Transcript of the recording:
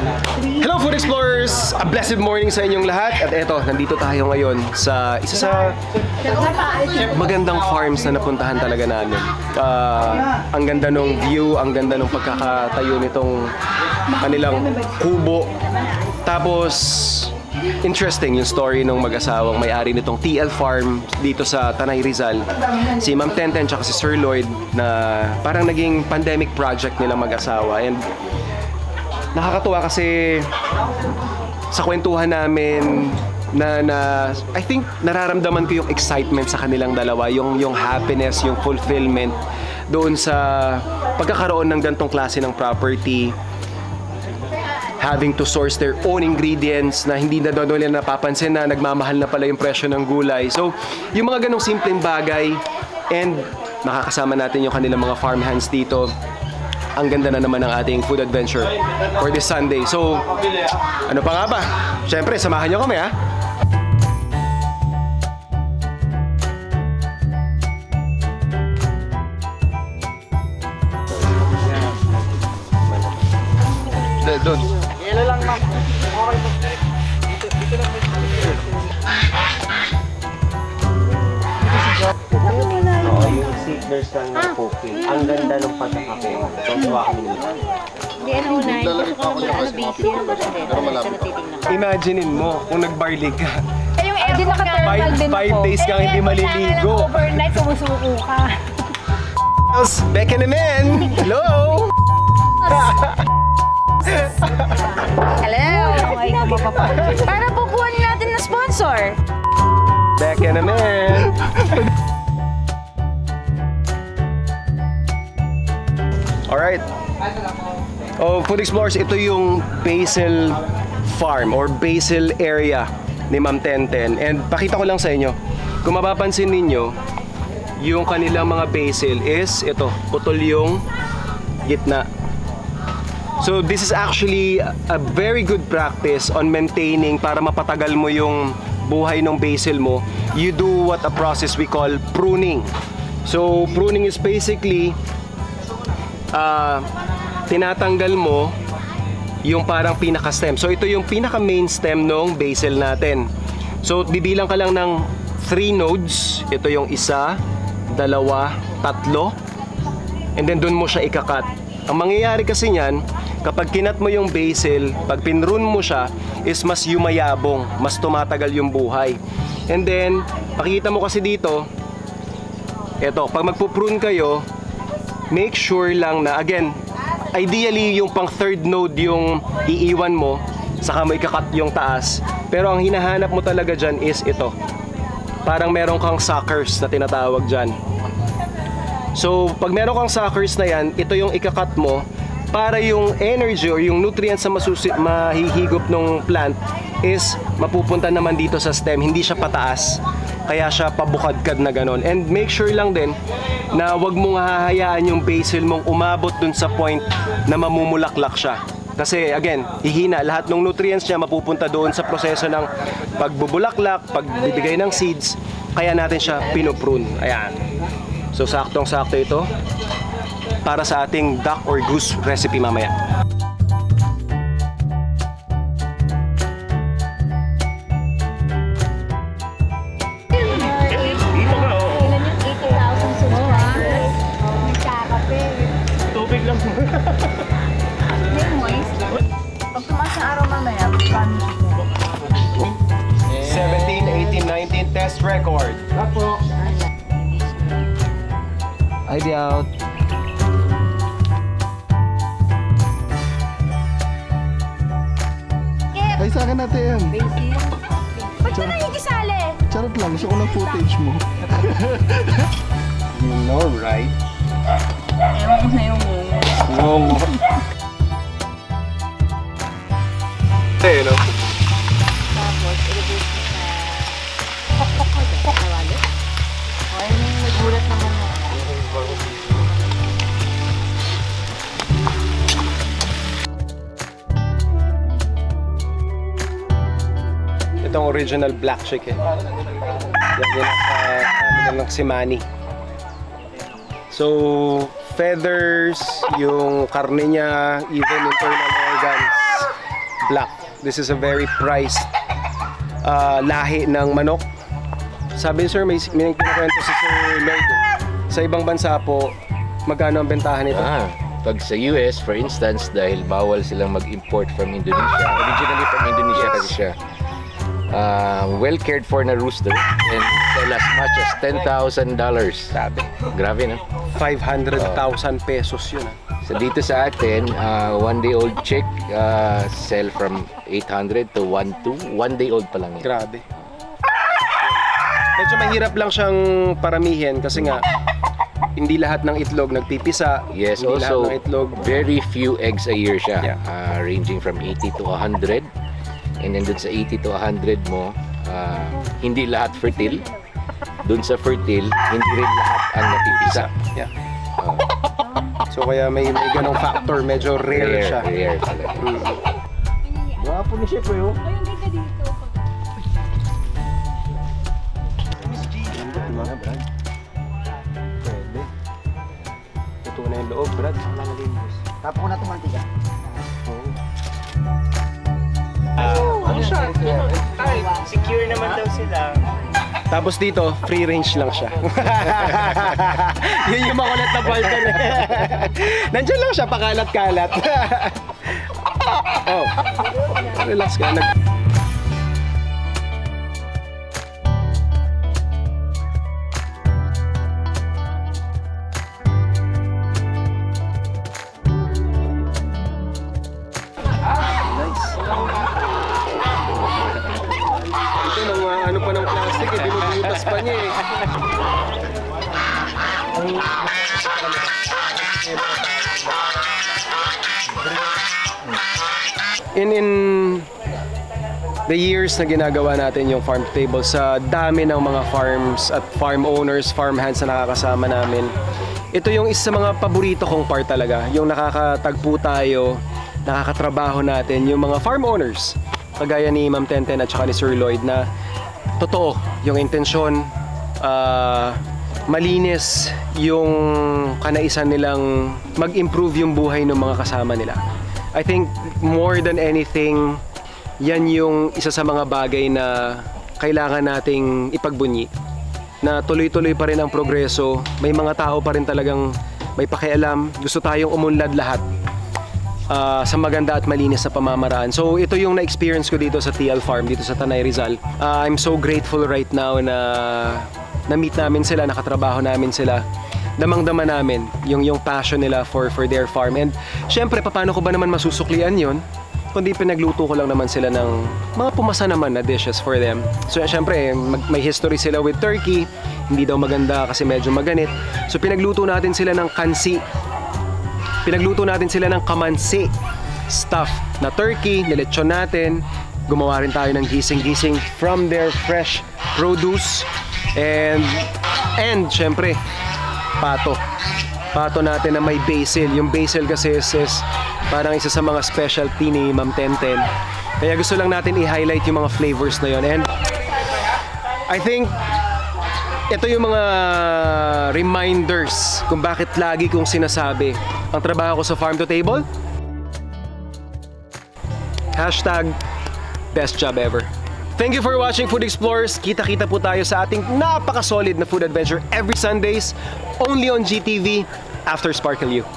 Hello Food Explorers! A blessed morning sa inyong lahat. At eto, nandito tayo ngayon sa isa sa magandang farms na napuntahan talaga namin. Ang ganda ng view, ang ganda ng pagkakatayo nitong kanilang kubo. Tapos, interesting yung story ng mag-asawang may-ari nitong TL Farm dito sa Tanay Rizal. Si Ma'am Tenten tsaka si Sir Lloyd na parang naging pandemic project nilang mag-asawa. And nakakatuwa kasi sa kwentuhan namin na I think nararamdaman ko yung excitement sa kanilang dalawa, yung happiness, yung fulfillment doon sa pagkakaroon ng gantong klase ng property, having to source their own ingredients na hindi na doon nila napapansin na nagmamahal na pala yung presyo ng gulay. So, yung mga ganong simpleng bagay, and makakasama natin yung kanilang mga farm hands dito. Ang ganda na naman ng ating food adventure for this Sunday. So, ano pa nga ba? Siyempre, samahan nyo kami, ha? Doon. Yelo lang, ma'am. Okay, dito lang. Yung seedlers lang ng cooking. Ang ganda ng pagkakakuha. Tuwa kami naman. Hindi, ano unahin. Gusto ko busy yung basta. Imaginein mo kung nag-barley ka. Eh, yung aircon naka-thermal din ako. 5 days kang hindi maliligo. Overnight, sumusuko ka. Becca naman! Hello! Hello! Para pupuan natin na sponsor. Becca naman! Alright. Oh, Food Explorers, ito yung basil farm or basil area ni Ma'am Tenten. And pakita ko lang sa inyo, kung mapapansin ninyo, yung kanilang mga basil is ito, putol yung gitna. So this is actually a very good practice on maintaining para mapatagal mo yung buhay ng basil mo. You do what a process we call pruning. So pruning is basically tinatanggal mo yung parang pinaka-stem. So ito yung pinaka-main stem ng basil natin. So bibilang ka lang ng 3 nodes. Ito yung 1, 2, 3. And then dun mo siya ikakat. Ang mangyayari kasi niyan, kapag kinat mo yung basil, pag pinrun mo siya, is mas yumayabong, mas tumatagal yung buhay. And then, pakita mo kasi dito, eto, pag magpuprune kayo, make sure lang na, again, ideally yung pang 3rd node yung iiwan mo, saka mo ikakat yung taas. Pero ang hinahanap mo talaga dyan is ito. Parang meron kang suckers na tinatawag dyan. So, pag meron kang suckers na yan, ito yung ikakat mo para yung energy or yung nutrients na mahihigop ng plant is mapupunta naman dito sa stem, hindi siya pataas. Kaya siya pabukadkad na ganon. And make sure lang din na wag mong hahayaan yung basil mong umabot dun sa point na mamumulaklak siya. Kasi again, hihina. Lahat ng nutrients niya mapupunta doon sa proseso ng pagbubulaklak, pagbibigay ng seeds. Kaya natin siya pinoprune. Ayan. So saktong-sakto ito para sa ating duck or goose recipe mamaya. Tubig lang. May moist. Pag tumaas ng araw mamaya, 17, 18, 19 test record. Ako. ID out. Ay, sa akin natin yan. Ba't ka nakikisali? Charot lang, gusto ko ng footage mo. You know, right? Ewan ko na yung No. Eh, no? tapos, ilagay mo sa nawali. O, yun yung nagulat naman na. Itong original black chicken. Yan sa ng si Manny. So, feathers, yung karne niya, even internal organs. black. This is a very priced lahi ng manok. Sabi sir, may kinukwento si Sir Lloyd. Sa ibang bansa po, magkano ang bentahan nito? Pag sa US, for instance, dahil bawal silang mag-import from Indonesia, originally from Indonesia kasi siya, well cared for na rooster and sell as much as $10,000. Grabe na. 500,000 pesos yun. So dito sa atin, 1-day-old chick sell from 800 to 1.2. 1-day-old pa lang yun. Grabe. Medyo mahirap lang siyang paramihin kasi nga hindi lahat ng itlog nagpipisa. Yes, hindi also lahat ng itlog. very few eggs a year siya. Yeah. Ranging from 80 to 100. And then dun sa 80 to 100 mo, hindi lahat fertile. Dun sa fertile, hindi rin lahat ang napipisa. Yeah. So kaya may ganong factor, medyo rare siya. Rare talaga. Gwapo ni Chef yun. Pwede. Ito na yung loob, Brad. Tapo ko na itong mantika. Secure naman daw sila. Tapos dito, free range lang siya. Yun yung makulit na part dun eh. Nandiyan lang siya, pakalat-kalat. Oh, relax ka. Ano pa ng plastic eh, binubutas pa niya eh. In the years na ginagawa natin yung farm to table, sa dami ng mga farms at farm owners, farm hands na nakakasama namin, ito yung isa sa mga paborito kong part talaga, yung nakakatagpo tayo, nakakatrabaho natin, yung mga farm owners kagaya ni Ma'am Tenten at saka ni Sir Lloyd na totoo yung intensyon, malinis yung kanaisan nilang mag-improve yung buhay ng mga kasama nila. I think more than anything, yan yung isa sa mga bagay na kailangan nating ipagbunyi, na tuloy-tuloy pa rin ang progreso, may mga tao pa rin talagang may pakialam, gusto tayong umunlad lahat sa maganda at malinis na pamamaraan. So ito yung na-experience ko dito sa TL Farm, dito sa Tanay Rizal. I'm so grateful right now na na-meet namin sila, nakatrabaho namin sila. Damang-dama namin yung passion nila for their farm. And syempre, paano ko ba naman masusuklian yon? Kundi pinagluto ko lang naman sila ng mga pumasa naman na dishes for them. So syempre, may history sila with turkey. Hindi daw maganda kasi medyo maganit. So pinagluto natin sila ng kansi. Pinagluto natin sila ng kamansi, stuffed na turkey, nilechon natin. Gumawa rin tayo ng gising-gising from their fresh produce. And syempre, pato. Pato natin na may basil. Yung basil kasi is parang isa sa mga specialty ni Ma'am Tenten. Kaya gusto lang natin i-highlight yung mga flavors na yon. And I think ito yung mga reminders kung bakit lagi kong sinasabi ang trabaho ko sa Farm to Table. #best job ever. Thank you for watching Food Explorers. Kita-kita po tayo sa ating napaka-solid na food adventure every Sundays, only on GTV after Sparkle U.